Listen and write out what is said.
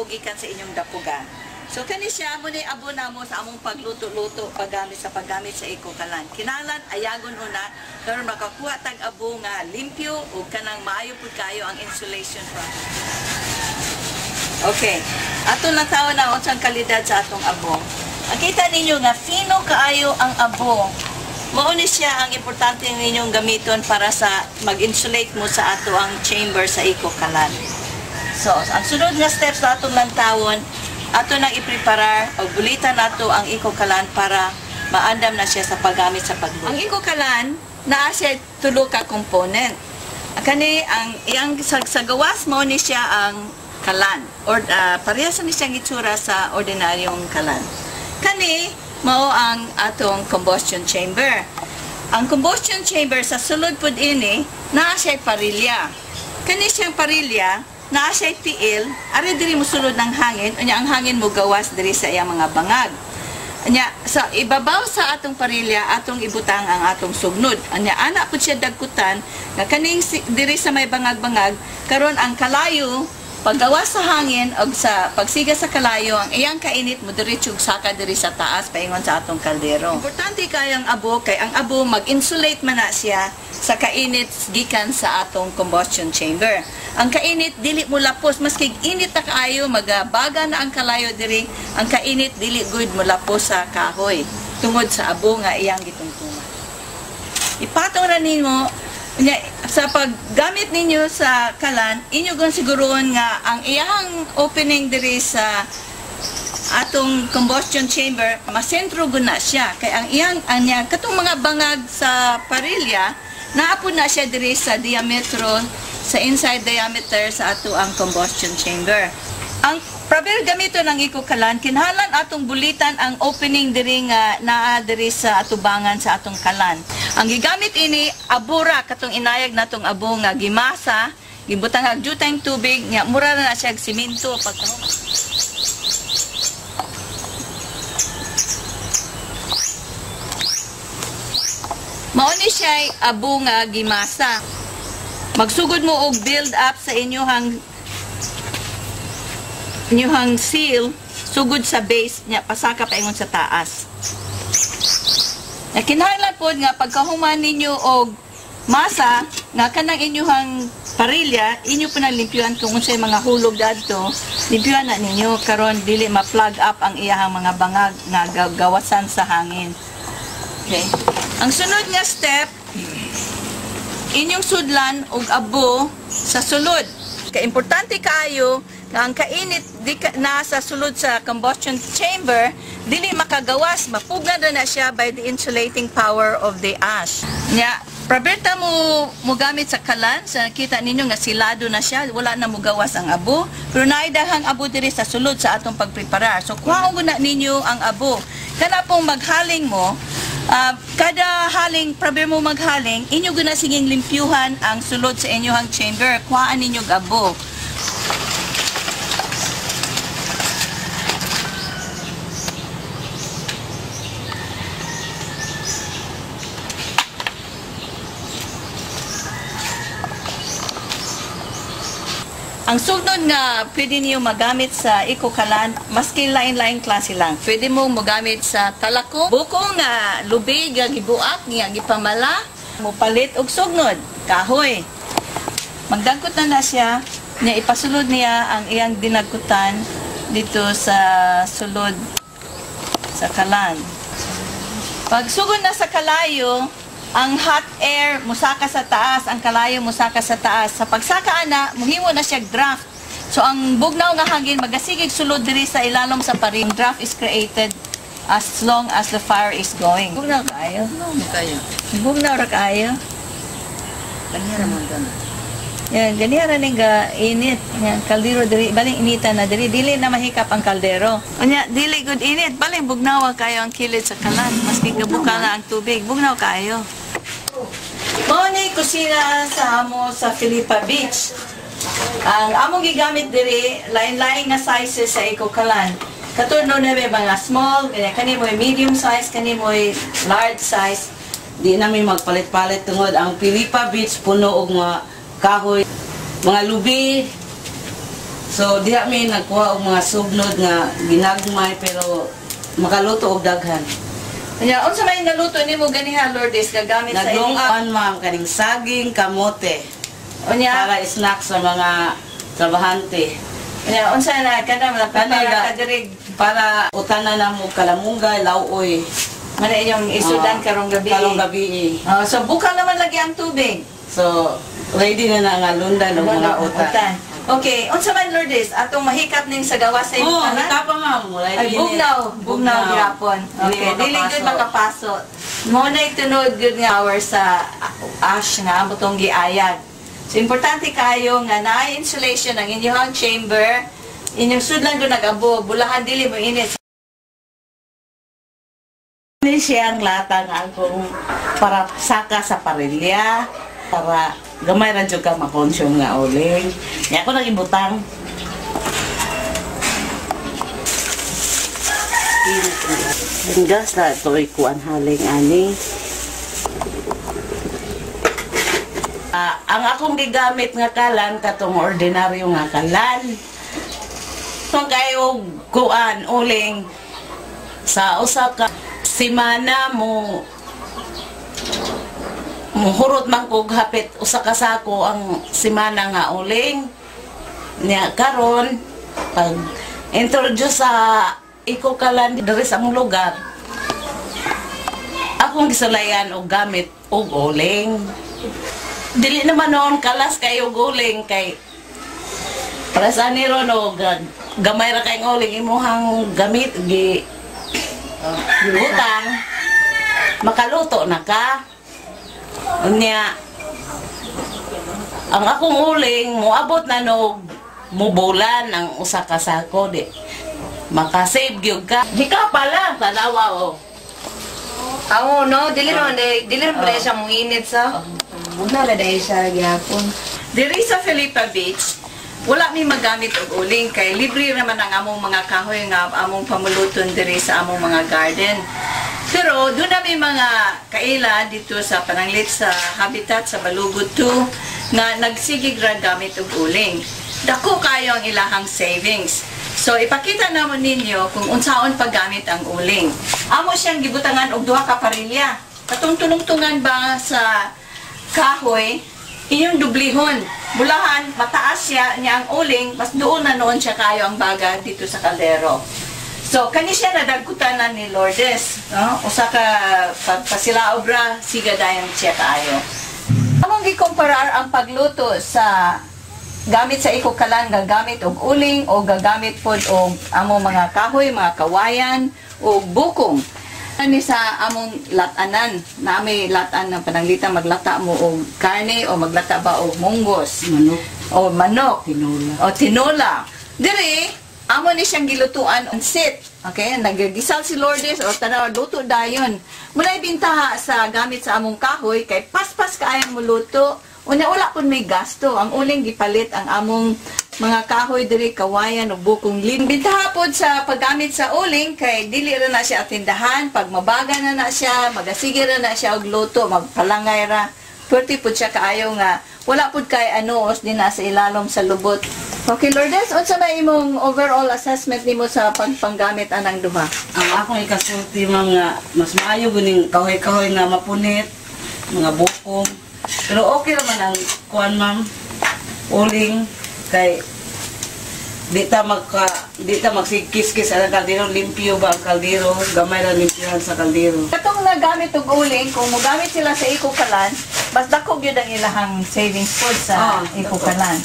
abo gikan sa inyong dapugan. So kani siya mo ni abo namo sa among pagluto-luto paggamit sa iko-kalan. Kinahanglan ayagon una karon makakuha tag abo nga limpyo ug kanang maayo pud kayo ang insulation process. Okay. Ato lang tawo na unsang kalidad sa atong abo. Makita ninyo nga fino kaayo ang abo. Mao ni siya ang importante ninyong gamiton para sa mag-insulate mo sa ato ang chamber sa iko-kalan. So, ang sunod nga steps sa atong lantawon, ato nang ipreparar o bulitan nato ang iko-kalan para maandam na siya sa paggamit sa pagluto. Ang iko-kalan, naa siya tulo ka component. Kani ang iyang sa gawas mo ni siya ang kalan or parehas ni siyang itsura sa ordinaryong kalan. Kani mao ang atong combustion chamber. Ang combustion chamber sa sulod pud ini naa siya parilya. Kani siyang parilya naa siya tiil, ari diri mosulod ng hangin, unya ang hangin mo gawas diri sa iyang mga bangag. Anya sa ibabaw sa atong parilya atong ibutang ang atong sugnod. Anya ana pud siya dagkutan nga kaning diri sa may bangag-bangag karon ang kalayo paggawas sa hangin o sa pagsiga sa kalayo, ang iyang kainit mo diretso saka diri sa taas paingon sa atong kaldero. Importante kay ang abo kay ang abo mag-insulate man na siya sa kainit gikan sa atong combustion chamber. Ang kainit dili mo lapos maski init ta kaayo magabaga na ang kalayo diri, ang kainit dili good mo lapos sa kahoy tungod sa abo nga iyang gitungtungan. Ipatong ra nimo sa paggamit ninyo sa kalan, inyo gon siguroon nga ang iyang opening diri sa atong combustion chamber, masentro gon na siya. Kay ang iyang katong mga bangag sa parilya, naapod na siya diri sa diametro, sa inside diameter sa ato ang combustion chamber. Ang praber gamito ng iko-kalan, kinahanglan atong bulitan ang opening diri nga naa diri sa atubangan sa atong kalan. Ang gigamit ini abura katong inayag natong abo nga gimasa, gibutang og jutang tubig nya mura na siya og semento pagkahum. Mao ni siya abo nga gimasa. Magsugod mo og build up sa inyong seal sugod sa base nya pasaka paingon sa taas. Kinahanglan pod nga pagkahuman ninyo og masa nga kanang inyong parilya inyo po na limpyuan kung unsay mga hulog dadto, limpyuan na ninyo karon dili ma-plug up ang iyahang mga bangag nga gawasan sa hangin. Okay. Ang sunod nga step, inyong sudlan og abo sa sulod. Kay importante kaayo nga ang kainit na sa sulod sa combustion chamber dili makagawas, mapugna na siya by the insulating power of the ash. Nya, praberta mo gamit sa kalan, sa nakita ninyo nga silado na siya, wala na mo gawas ang abo, pero naidahang abo diri sa sulod sa atong pagpreparar. So kuhaon guna ninyo ang abo. Kana pong maghaling mo, kada haling, praber mo maghaling, inyo guna siging limpyuhan ang sulod sa inyong chamber, kuhaan ninyo abo. Ang sugnod nga pwede niyo magamit sa iko-kalan, maski lain-lain klase lang. Pwede mo magamit sa talako, buko nga lubig nga gibuak nga gipamala, mo palit og sugnod, kahoy. Magdagkot na siya, niya ipasulod niya ang iyang dinagkutan dito sa sulod sa kalan. Pag sugod na sa kalayo, ang hot air musaka sa taas, ang kalayo musaka sa taas. Sa pagsaka ana, muhimo na siya draft. So ang bugnaw nga hangin magasigig sulod diri sa ilalom sa paring. Draft is created as long as the fire is going. Bugnaw kaayo. Bugnaw ra kaayo. Kanya man gan. Yan, ganyan ning ga init. Yan, kaldero diri, baling initan na diri, dili na mahikap ang kaldero. Unya, dili good init, baling bugnaw kayo ang kilid sa kalan, maski gabuka nga ang tubig, bugnaw kayo. Mao ni kusina sa amo sa Filipa Beach. Ang among gigamit diri, lain-lain nga sizes sa iko-kalan. Katulad no may mga small, kani mo medium size, kani mo large size. Di namin magpalit-palit tungod ang Filipa Beach puno og mga kahoy, mga lubi, So diha mi nagkuha og mga sugnod nga ginagmay pero makaluto og daghan. Nya, unsa may naluto nimo ganiha Lourdes gagamit sa inyong Naglungan ma'am kaning saging kamote Unya, para snack sa mga trabahante. unya unsa na kada Kanila. para kadirig Para utanan na mo kalamunggay, lauoy. man inyong isudan karong gabi. Karong gabi. So buka naman lagi ang tubig. So ready na nga lundan og mga utan. Okay, unsa man Lourdes atong mahikap ning sa gawas sa imong Oh, tanan? hita pa ma'am. Walay Ay, init. bugnaw gyapon. Okay, dili gud makapasok. Mo na itunod gud nga hour sa ash nga butong giayag. So importante kayo nga naay insulation ang inyong chamber. Inyong sudlan do nag-abo, bulahan dili mo init. Ini siyang lata nga akong para saka sa parilya, para gamay ra jud ka makonsum nga uling. Nya ako nang ibutang. Gas na ito ay kuan haling ani. Ang akong gigamit nga kalan katong ordinaryo nga kalan. So kayo kuan uling sa usa ka semana mo muhurot man kog hapit usa ka sako ang semana nga uling. Nya karon pag introduce sa iko kalan diri sa among lugar. Akong gisulayan og gamit og uling. Dili naman noon kalas kayo guling kay para sa ni ron og gamay ra kay uling imuhang gamit gi utang makaluto na ka. Unya ang akong uling moabot na nog mubulan ang usa ka sako di makasave gyud ka. Di ka pala tanawa o. Oo, no, dili ron pala siya mong init sa. Muna na dahil siya gyapon. Diri sa Felipa Beach, wala mi magamit og uling kay libre naman ang among mga kahoy nga among pamuluton diri sa among mga garden. Pero doon na may mga kaila dito sa pananglit sa habitat sa Balugod 2 nga nagsigig ra gamit og uling. Dako kayo ang ilahang savings. So ipakita naman ninyo kung unsaon paggamit ang uling. Amo siyang gibutangan og duha ka parilya. Katong tunong-tungan ba sa kahoy, inyong dublihon. Bulahan, mataas siya niya ang uling, mas doon na noon siya kayo ang baga dito sa kaldero. So, kani siya nadagkutanan ni Lourdes. No? Usa ka pasila obra, siga dayon siya kayo. Among gikomparar ang pagluto sa gamit sa ikokalan, gagamit og uling o gagamit pod og among mga kahoy, mga kawayan o bukong. Ani sa among latanan, na may latan na pananglitan maglata mo og karne o maglata ba og munggos, Manok, o manok, tinola. o tinola. Diri, amo ni siyang gilutuan on sit. Okay, nagigisal si Lourdes o tanaw luto dayon. Muna ibintaha sa gamit sa among kahoy kay paspas kaayang muluto. Unya wala pud may gasto. Ang uling gipalit ang among mga kahoy diri kawayan ug bukong limbintaha pod sa paggamit sa uling kay dili ra na siya atindahan. Pag mabaga na siya, magasige ra na siya og luto, magpalangay ra. Pwede po siya kaayo nga wala pud kay anuos din na sa ilalom sa lubot. Okay, Lourdes, unsa ba imong overall assessment nimo sa pagpanggamit anang duha? Ang akong ikasulti mga mas maayo guning kahoy-kahoy nga mapunit, mga bukong. Pero okay naman ang kuan ma'am, uling kay di ta magsikis-kis ang kaldero, limpyo ba ang kaldero, gamay ra limpyohan sa kaldero. Katong nagamit og uling, kung mogamit sila sa ikokalan, mas dako gyud ang ilahang savings pod sa dako. ikokalan.